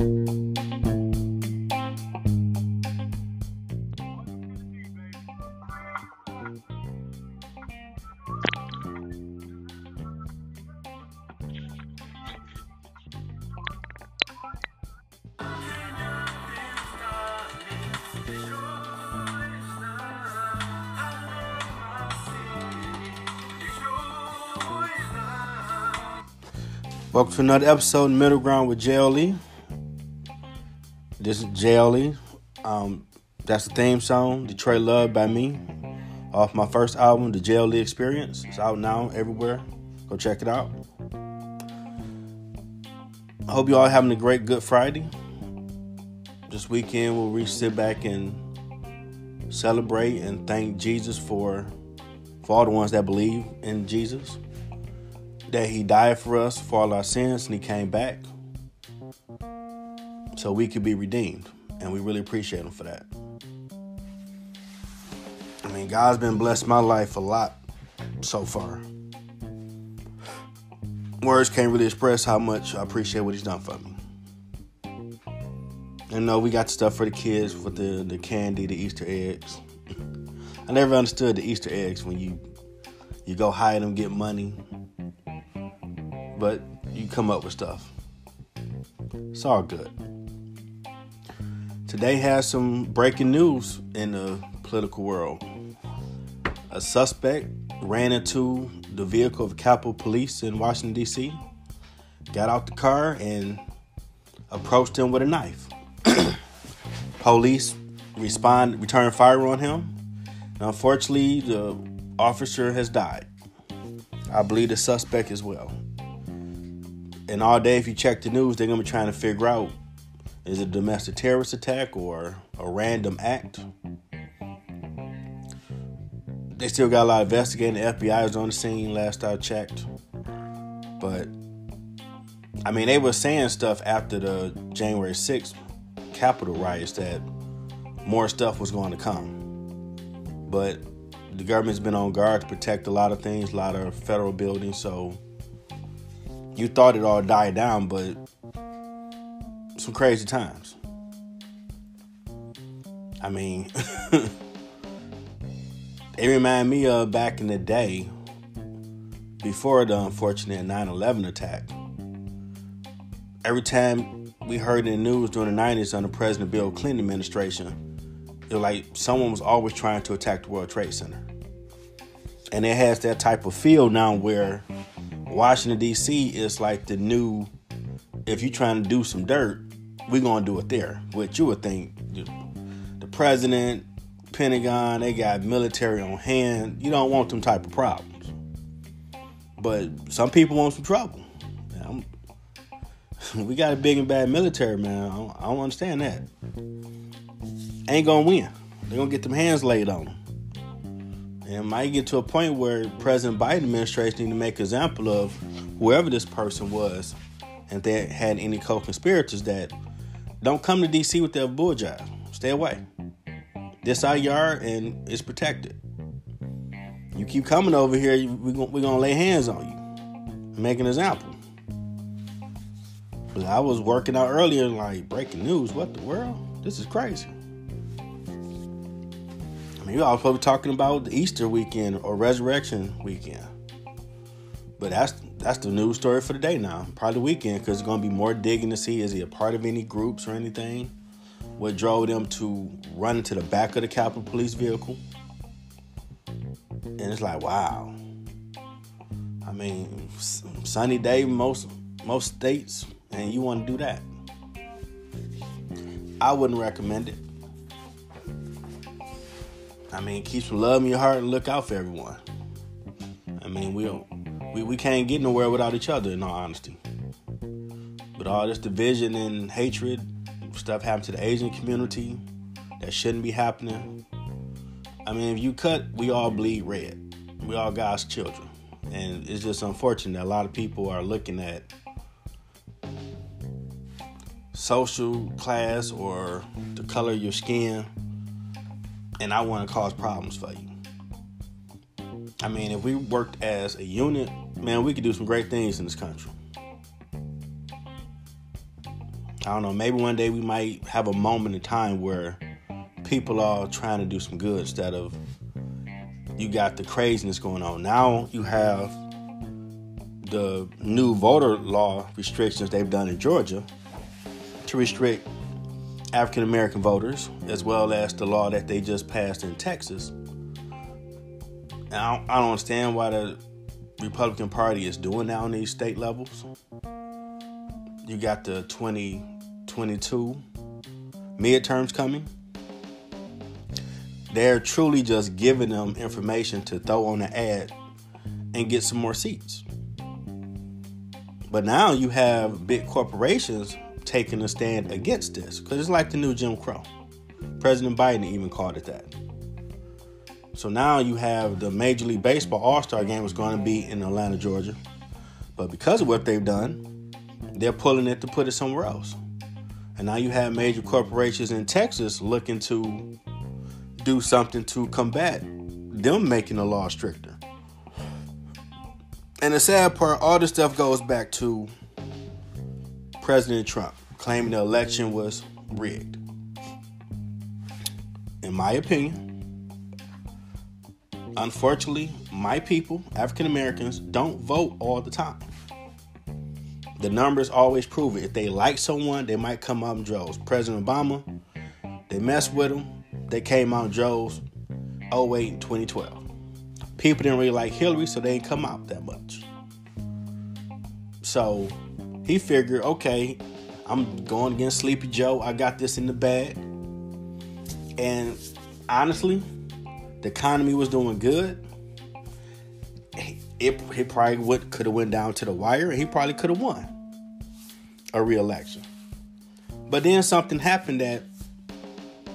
Welcome to another episode of Middle Ground with JLE. This is JLE. That's the theme song, Detroit Love by me, off my first album, The JLE Experience. It's out now everywhere. Go check it out. I hope you all having a great Good Friday. This weekend we'll sit back and celebrate and thank Jesus for all the ones that believe in Jesus. That he died for us for all our sins and he came back so we could be redeemed. And we really appreciate him for that. I mean, God's been blessing my life a lot so far. Words can't really express how much I appreciate what he's done for me. And no, we got stuff for the kids with the candy, the Easter eggs. I never understood the Easter eggs when you go hide them, get money. But you come up with stuff. It's all good. Today has some breaking news in the political world. A suspect ran into the vehicle of Capitol Police in Washington, D.C., got out the car and approached him with a knife. Police returned fire on him. And unfortunately, the officer has died. I believe the suspect as well. And all day, if you check the news, they're going to be trying to figure out, is it a domestic terrorist attack or a random act? They still got a lot of investigating. The FBI is on the scene last I checked. But, I mean, they were saying stuff after the January 6th Capitol riots that more stuff was going to come. But the government's been on guard to protect a lot of things, a lot of federal buildings, so you thought it all died down, but some crazy times. I mean, they remind me of back in the day, before the unfortunate 9/11 attack. Every time we heard in the news during the 90s under President Bill Clinton administration, it was like someone was always trying to attack the World Trade Center. And it has that type of feel now where Washington, D.C. is like the new, if you're trying to do some dirt, we're going to do it there. Which you would think the president, Pentagon, they got military on hand. You don't want them type of problems. But some people want some trouble. We got a big and bad military, man. I don't understand that. Ain't going to win. They're going to get them hands laid on them. And it might get to a point where President Biden administration need to make an example of whoever this person was, and if they had any co-conspirators, that don't come to D.C. with their bull jive. Stay away. This our yard, and it's protected. You keep coming over here, we're gonna lay hands on you and make an example. But I was working out earlier, like, breaking news. What the world? This is crazy. I mean, we all supposed to be talking about the Easter weekend or Resurrection weekend. But that's the news story for the day now. Probably the weekend, because it's going to be more digging to see, is he a part of any groups or anything? What drove them to run into the back of the Capitol Police vehicle? And it's like, wow. I mean, sunny day most states, and you want to do that. I wouldn't recommend it. I mean, keep some love in your heart and look out for everyone. I mean, we can't get nowhere without each other, in all honesty. But all this division and hatred, stuff happened to the Asian community that shouldn't be happening. I mean, if you cut, we all bleed red. We all God's children. And it's just unfortunate that a lot of people are looking at social class or the color of your skin, and I want to cause problems for you. I mean, if we worked as a unit, man, we could do some great things in this country. I don't know, maybe one day we might have a moment in time where people are trying to do some good instead of you got the craziness going on. Now you have the new voter law restrictions they've done in Georgia to restrict African American voters, as well as the law that they just passed in Texas. And I don't understand why the Republican Party is doing that on these state levels. You got the 2022 midterms coming. They're truly just giving them information to throw on an ad and get some more seats. But now you have big corporations taking a stand against this because it's like the new Jim Crow. President Biden even called it that. So now you have the Major League Baseball All-Star game was going to be in Atlanta, Georgia. But because of what they've done, they're pulling it to put it somewhere else. And now you have major corporations in Texas looking to do something to combat them making the law stricter. And the sad part, all this stuff goes back to President Trump claiming the election was rigged. In my opinion, unfortunately, my people, African Americans, don't vote all the time. The numbers always prove it. If they like someone, they might come out in droves. President Obama, they messed with him. They came out in droves 2008 and 2012. People didn't really like Hillary, so they didn't come out that much. So he figured, okay, I'm going against Sleepy Joe. I got this in the bag. And honestly, the economy was doing good. He probably could have went down to the wire, and he probably could have won a re-election. But then something happened that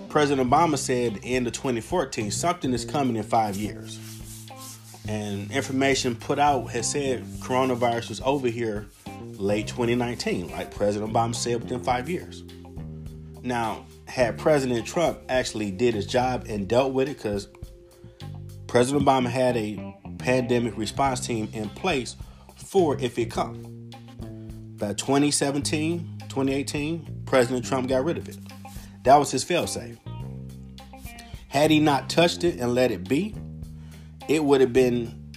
President Obama said at the end of 2014, something is coming in 5 years. And information put out has said coronavirus was over here late 2019, like President Obama said, within 5 years. Now, had President Trump actually did his job and dealt with it, because President Obama had a pandemic response team in place for if it come. By 2017, 2018, President Trump got rid of it. That was his failsafe. Had he not touched it and let it be, it would have been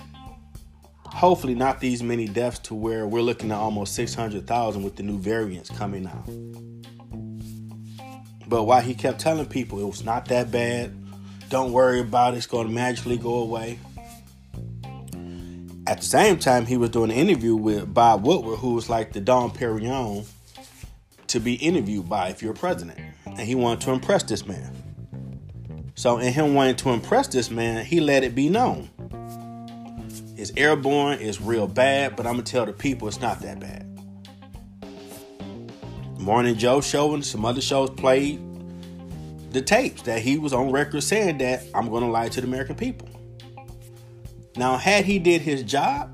hopefully not these many deaths to where we're looking at almost 600,000 with the new variants coming out. But while he kept telling people it was not that bad, don't worry about it, it's going to magically go away. At the same time, he was doing an interview with Bob Woodward, who was like the Dom Perignon to be interviewed by if you're president. And he wanted to impress this man. So in him wanting to impress this man, he let it be known. It's airborne, it's real bad, but I'm going to tell the people it's not that bad. Morning Joe show and some other shows played the tapes that he was on record saying that I'm going to lie to the American people. Now, had he did his job,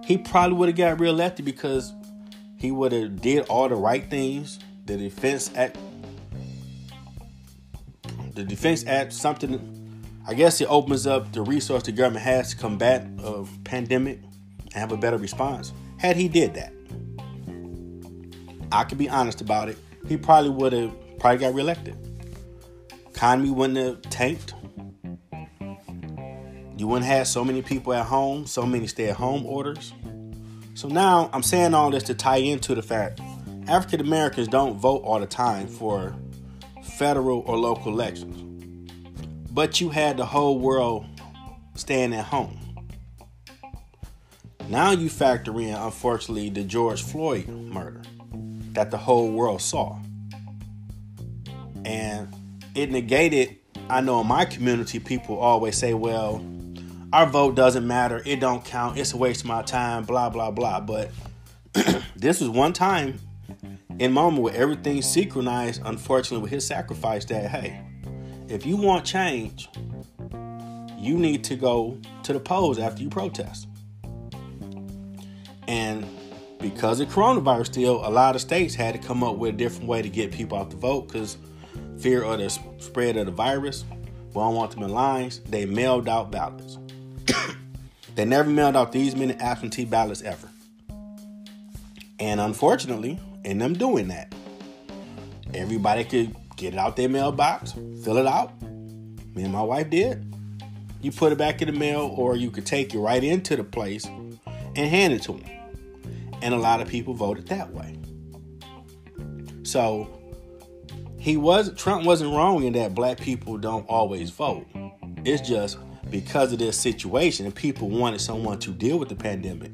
he probably would have got reelected because he would have did all the right things. The Defense Act, something, I guess it opens up the resource the government has to combat a pandemic and have a better response. Had he did that, I could be honest about it, he probably got reelected. Economy wouldn't have tanked. You wouldn't have so many people at home, so many stay-at-home orders. So now I'm saying all this to tie into the fact African Americans don't vote all the time for federal or local elections. But you had the whole world staying at home. Now you factor in, unfortunately, the George Floyd murder that the whole world saw. And it negated, I know in my community, people always say, well, our vote doesn't matter, it don't count, it's a waste of my time, blah, blah, blah. But this was one time in moment where everything synchronized, unfortunately, with his sacrifice that, hey, if you want change, you need to go to the polls after you protest. And because of coronavirus still, a lot of states had to come up with a different way to get people out to vote because fear of the spread of the virus. We don't want them in lines. They mailed out ballots. They never mailed out these many absentee ballots ever. And unfortunately, in them doing that. Everybody could get it out their mailbox, fill it out. Me and my wife did. You put it back in the mail, or you could take it right into the place and hand it to them. And a lot of people voted that way. So Trump wasn't wrong in that black people don't always vote. It's just because of this situation and people wanted someone to deal with the pandemic,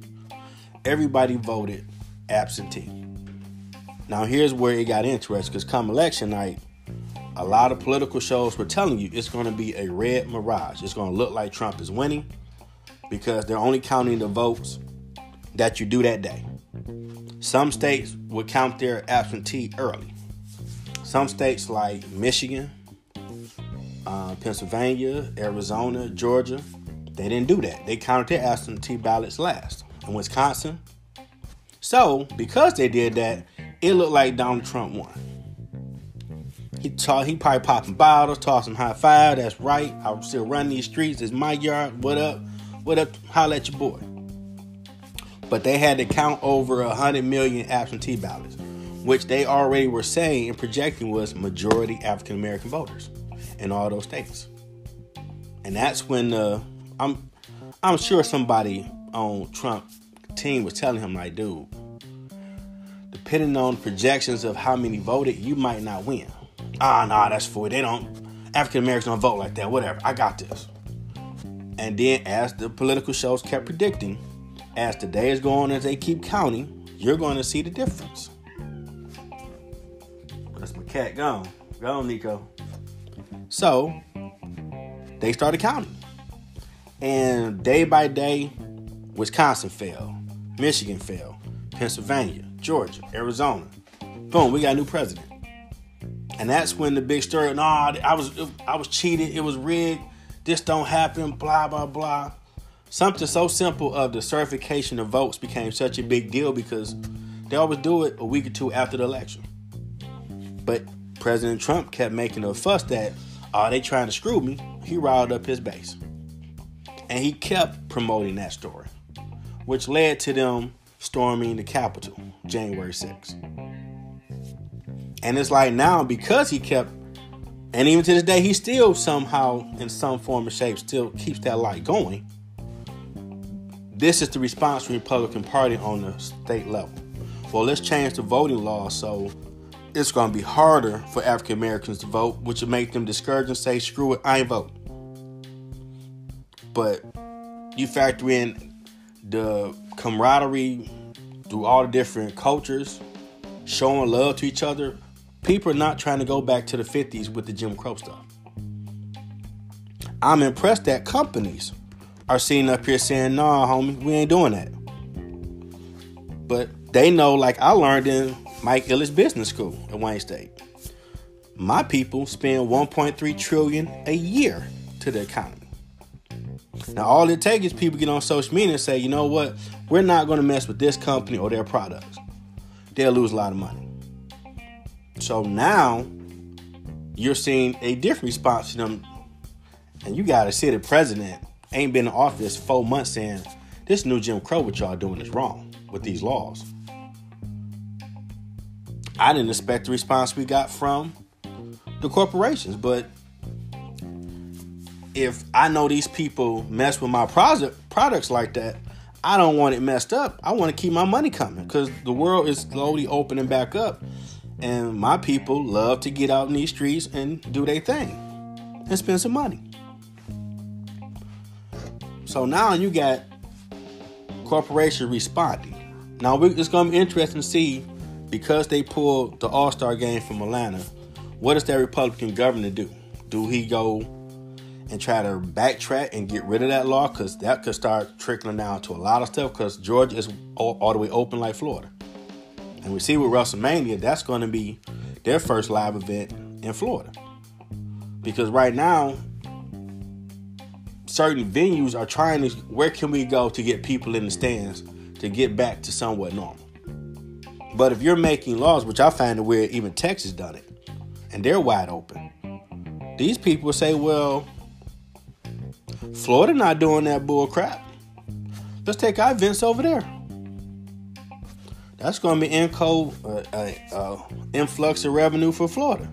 everybody voted absentee. Now here's where it got interesting, because come election night, a lot of political shows were telling you it's going to be a red mirage. It's going to look like Trump is winning because they're only counting the votes that you do that day. Some states would count their absentee early. Some states like Michigan, Pennsylvania, Arizona, Georgia, they didn't do that. They counted their absentee ballots last. In Wisconsin. So, because they did that, it looked like Donald Trump won. He probably popping bottles, tossing high five. That's right. I'm still running these streets. It's my yard. What up? What up? Holla at your boy. But they had to count over 100 million absentee ballots, which they already were saying and projecting was majority African American voters in all those states. And that's when I'm sure somebody on Trump team was telling him, like, dude, depending on projections of how many voted, you might not win. Nah, that's for they don't. African Americans don't vote like that. Whatever, I got this. And then, as the political shows kept predicting, as the days go on, as they keep counting, you're going to see the difference. That's my cat gone. Go on, Nico. So they started counting, and day by day, Wisconsin fell, Michigan fell, Pennsylvania, Georgia, Arizona. Boom, we got a new president. And that's when the big story, I was cheated, it was rigged, this don't happen, blah, blah, blah. Something so simple of the certification of votes became such a big deal because they always do it a week or two after the election. But President Trump kept making a fuss that, they trying to screw me. He riled up his base. And he kept promoting that story, which led to them storming the Capitol January 6th. And it's like now, because he kept, and even to this day, he still somehow, in some form or shape, still keeps that light going. This is the response from the Republican Party on the state level. Well, let's change the voting law so it's going to be harder for African Americans to vote, which will make them discouraged and say, screw it, I ain't vote. But you factor in the camaraderie through all the different cultures, showing love to each other. People are not trying to go back to the 50s with the Jim Crow stuff. I'm impressed that companies are sitting up here saying, nah, homie, we ain't doing that. But they know, like I learned in Mike Illis Business School at Wayne State, my people spend $1.3 trillion a year to the economy. Now, all it takes is people get on social media and say, you know what, we're not going to mess with this company or their products. They'll lose a lot of money. So now you're seeing a different response to them. And you got to see the president ain't been in office 4 months saying, this new Jim Crow, what y'all doing is wrong with these laws. I didn't expect the response we got from the corporations, but if I know these people mess with my products like that, I don't want it messed up. I want to keep my money coming because the world is slowly opening back up. And my people love to get out in these streets and do their thing and spend some money. So now you got corporations responding. Now it's going to be interesting to see, because they pulled the All-Star game from Atlanta, what does that Republican governor do? Do he go and try to backtrack and get rid of that law? Because that could start trickling down to a lot of stuff, because Georgia is all the way open like Florida. And we see with WrestleMania, that's going to be their first live event in Florida. Because right now, certain venues are trying to, where can we go to get people in the stands to get back to somewhat normal? But if you're making laws, which I find it weird, even Texas done it, and they're wide open, these people say, well, Florida not doing that bull crap. Let's take our events over there. That's going to be influx of revenue for Florida.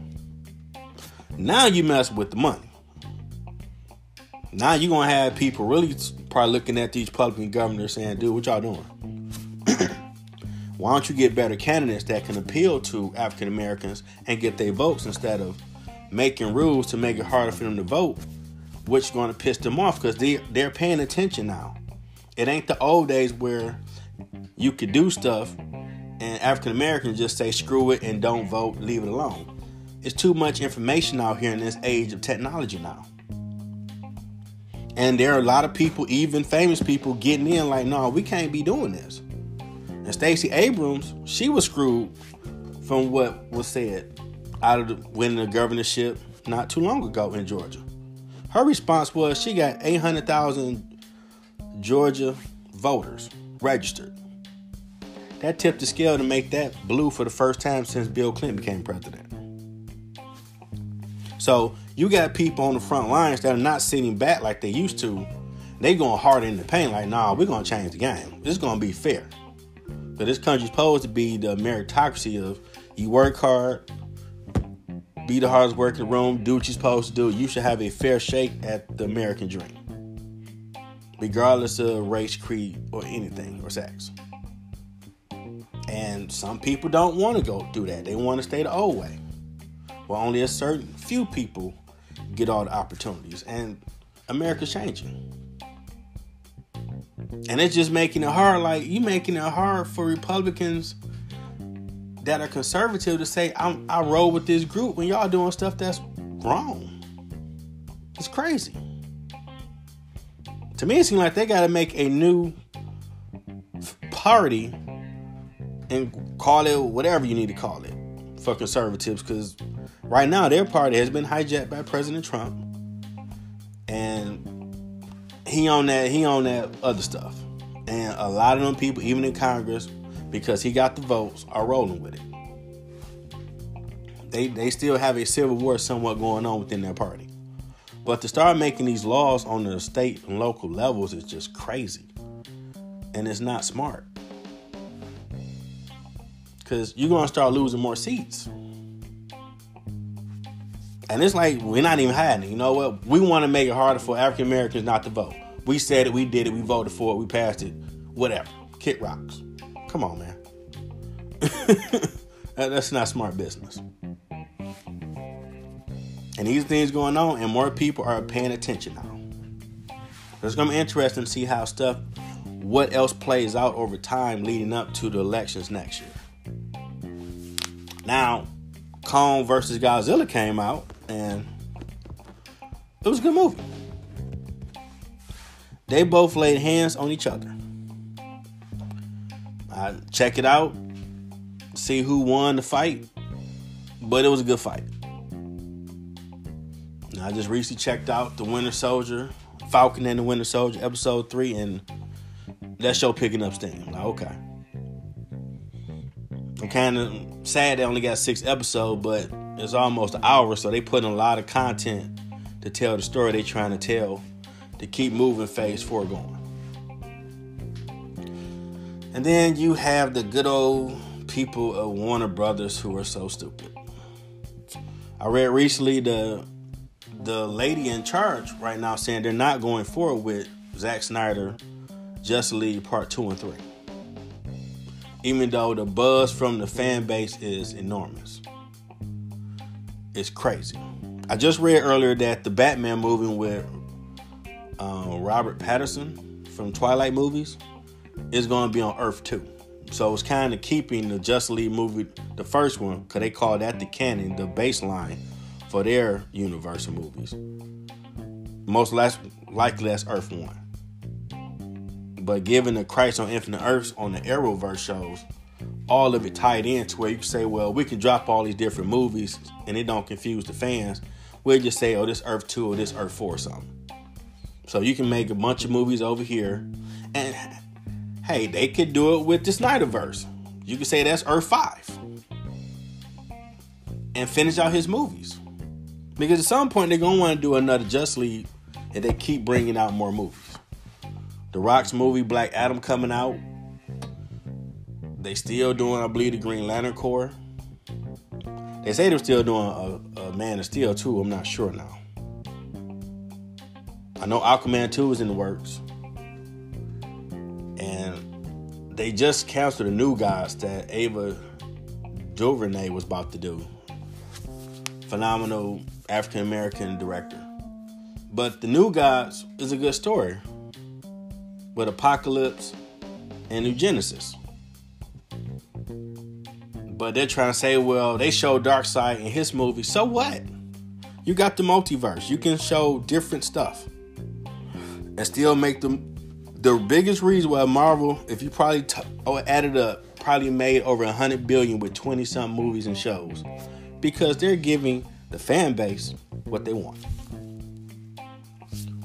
Now you mess with the money. Now you're going to have people really probably looking at these Republican governors saying, dude, what y'all doing? Why don't you get better candidates that can appeal to African Americans and get their votes instead of making rules to make it harder for them to vote, which is going to piss them off because they're paying attention now. It ain't the old days where you could do stuff and African Americans just say screw it and don't vote, leave it alone. It's too much information out here in this age of technology now. And there are a lot of people, even famous people, getting in like, no, we can't be doing this. And Stacey Abrams, she was screwed from what was said out of winning the governorship not too long ago in Georgia. Her response was she got 800,000 Georgia voters registered. That tipped the scale to make that blue for the first time since Bill Clinton became president. So you got people on the front lines that are not sitting back like they used to. They going hard in the paint like, nah, we're going to change the game. This is going to be fair. But this country's supposed to be the meritocracy of you work hard, be the hardest worker in the room, do what you're supposed to do. You should have a fair shake at the American dream, regardless of race, creed, or anything, or sex. And some people don't want to go do that. They want to stay the old way. Well, only a certain few people get all the opportunities. And America's changing. And it's just making it hard. Like, you making it hard for Republicans that are conservative to say, I roll with this group when y'all doing stuff that's wrong. It's crazy. To me, it seems like they got to make a new party and call it whatever you need to call it for conservatives, because right now their party has been hijacked by President Trump, and he on that other stuff, and a lot of them people, even in Congress, because he got the votes, are rolling with it. They still have a civil war somewhat going on within their party, but to start making these laws on the state and local levels is just crazy, and it's not smart. Because you're going to start losing more seats. And it's like, we're not even hiding it. You know what? We want to make it harder for African Americans not to vote. We said it, we did it, we voted for it, we passed it. Whatever. Kick rocks. Come on, man. That's not smart business. And these things going on, and more people are paying attention now. It's going to be interesting to see how what else plays out over time leading up to the elections next year. Now, Kong versus Godzilla came out, and it was a good movie. They both laid hands on each other. I check it out, see who won the fight, but it was a good fight. Now, I just recently checked out The Winter Soldier, Falcon and the Winter Soldier, episode 3, and that show picking up steam. Like, okay. I'm kind of sad they only got 6 episodes, but it's almost an hour, so they put in a lot of content to tell the story they trying to tell to keep moving phase 4 going. And then you have the good old people of Warner Brothers who are so stupid. I read recently the lady in charge right now saying they're not going forward with Zack Snyder, Justice League Part 2 and 3. Even though the buzz from the fan base is enormous. It's crazy. I just read earlier that the Batman movie with Robert Pattinson from Twilight movies is going to be on Earth 2. So it's kind of keeping the Justice League movie, the first one, because they call that the canon, the baseline for their universe of movies. Most likely that's Earth 1. But given the Crisis on Infinite Earths on the Arrowverse shows, all of it tied in to where you can say, well, we can drop all these different movies and it don't confuse the fans. We'll just say, oh, this Earth 2 or this Earth 4 or something. So you can make a bunch of movies over here. And, hey, they could do it with the Snyderverse. You can say that's Earth 5. And finish out his movies. Because at some point, they're going to want to do another Justice League if they keep bringing out more movies. The Rock's movie, Black Adam, coming out. They still doing, I believe, the Green Lantern Corps. They say they're still doing a Man of Steel too. I'm not sure now. I know Aquaman 2 is in the works. And they just canceled the New Gods that Ava DuVernay was about to do. Phenomenal African-American director. But the New Gods is a good story. With Apocalypse and New Genesis. But they're trying to say, well, they showed Darkseid in his movie. So what? You got the multiverse. You can show different stuff. And still make them the biggest reason why Marvel, if you probably added up, probably made over $100 billion with 20-something movies and shows. Because they're giving the fan base what they want.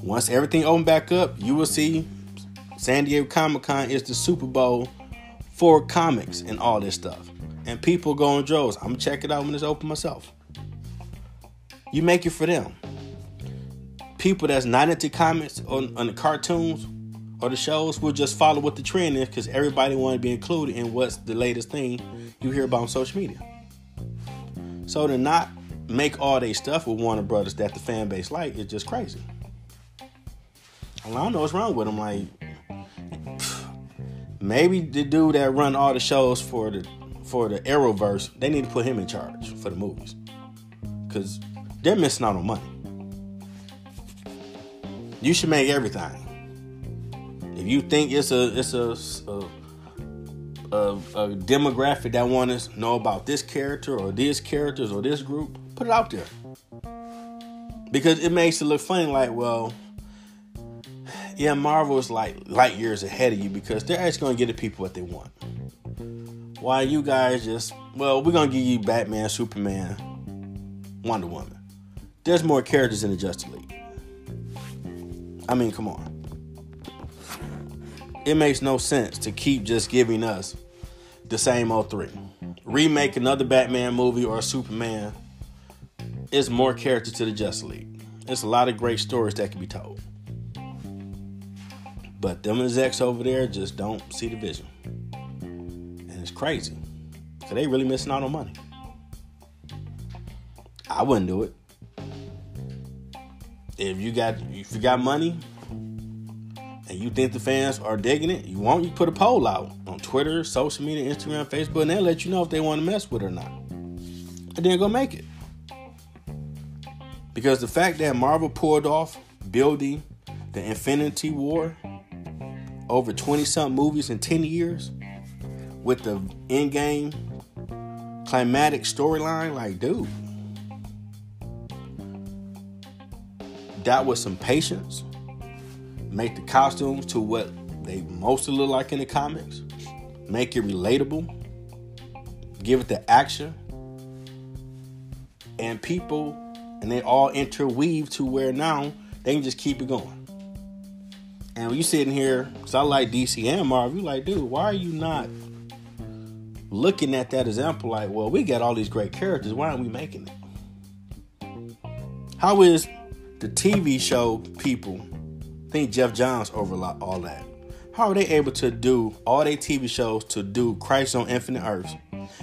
Once everything open back up, you will see San Diego Comic-Con is the Super Bowl for comics and all this stuff. And people go in droves. I'm going to check it out when it's open myself. You make it for them. People that's not into comics on the cartoons or the shows will just follow what the trend is because everybody want to be included in what's the latest thing you hear about on social media. So to not make all their stuff with Warner Brothers that the fan base like is just crazy. I don't know what's wrong with them. Like, maybe the dude that run all the shows for the Arrowverse, they need to put him in charge for the movies. Because they're missing out on money. You should make everything. If you think it's a demographic that want to know about this character or these characters or this group, put it out there. Because it makes it look funny like, well, yeah, Marvel is like light years ahead of you because they're actually going to get the people what they want. Why you guys just, well, we're going to give you Batman, Superman, Wonder Woman. There's more characters in the Justice League. I mean, come on. It makes no sense to keep just giving us the same old three. Remake another Batman movie or Superman. It's more characters to the Justice League. There's a lot of great stories that can be told. But them execs over there just don't see the vision. And it's crazy. Because they really missing out on money. I wouldn't do it. If you got money and you think the fans are digging it, you put a poll out on Twitter, social media, Instagram, Facebook, and they'll let you know if they want to mess with it or not. And then go make it. Because the fact that Marvel pulled off building the Infinity War over 20-something movies in 10 years with the Endgame climatic storyline, like, dude, that was some patience. Make the costumes to what they mostly look like in the comics. Make it relatable. Give it the action. And people, and they all interweave to where now they can just keep it going. And when you sitting here, because I like DC and Marvel, you like, dude, why are you not looking at that example like, well, we got all these great characters. Why aren't we making it? How is the TV show people think Jeff Johns overlooked all that? How are they able to do all their TV shows to do Crisis on Infinite Earths?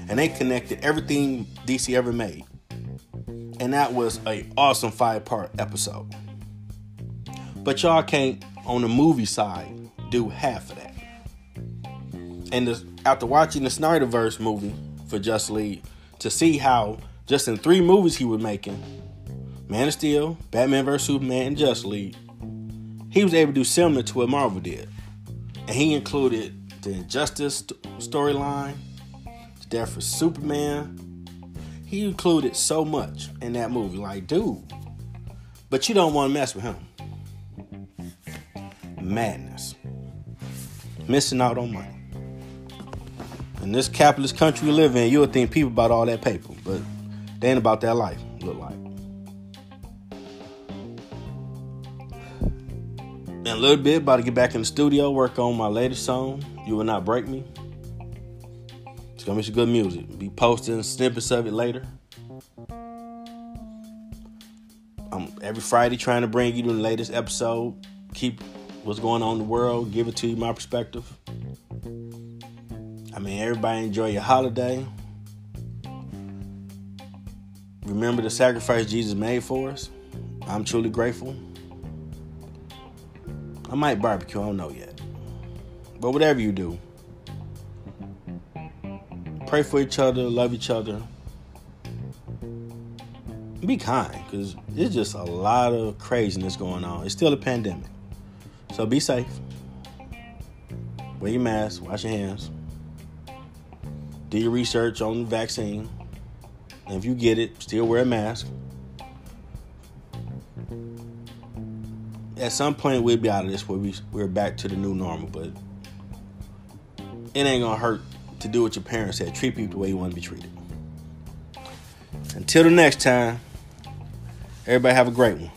And they connected everything DC ever made. And that was an awesome 5-part episode. But y'all can't, on the movie side, do half of that. And after watching the Snyderverse movie for Justice League, to see how just in 3 movies he was making, Man of Steel, Batman vs. Superman, and Justice League, he was able to do similar to what Marvel did. And he included the Injustice storyline, the Death of Superman. He included so much in that movie. Like, dude. But you don't want to mess with him. Madness. Missing out on money. In this capitalist country we live in, you'll think people about all that paper. But they ain't about that life, look like. In a little bit, about to get back in the studio, work on my latest song, You Will Not Break Me. It's going to be some good music. Be posting snippets of it later. I'm every Friday trying to bring you the latest episode. Keep what's going on in the world. Give it to you, my perspective. I everybody enjoy your holiday. Remember the sacrifice Jesus made for us. I'm truly grateful. I might barbecue, I don't know yet. But whatever you do, pray for each other, love each other. Be kind, because there's just a lot of craziness going on. It's still a pandemic. So be safe. Wear your mask, wash your hands. Do your research on the vaccine. And if you get it, still wear a mask. At some point, we'll be out of this where we're back to the new normal. But it ain't going to hurt to do what your parents said. Treat people the way you want to be treated. Until the next time, everybody have a great one.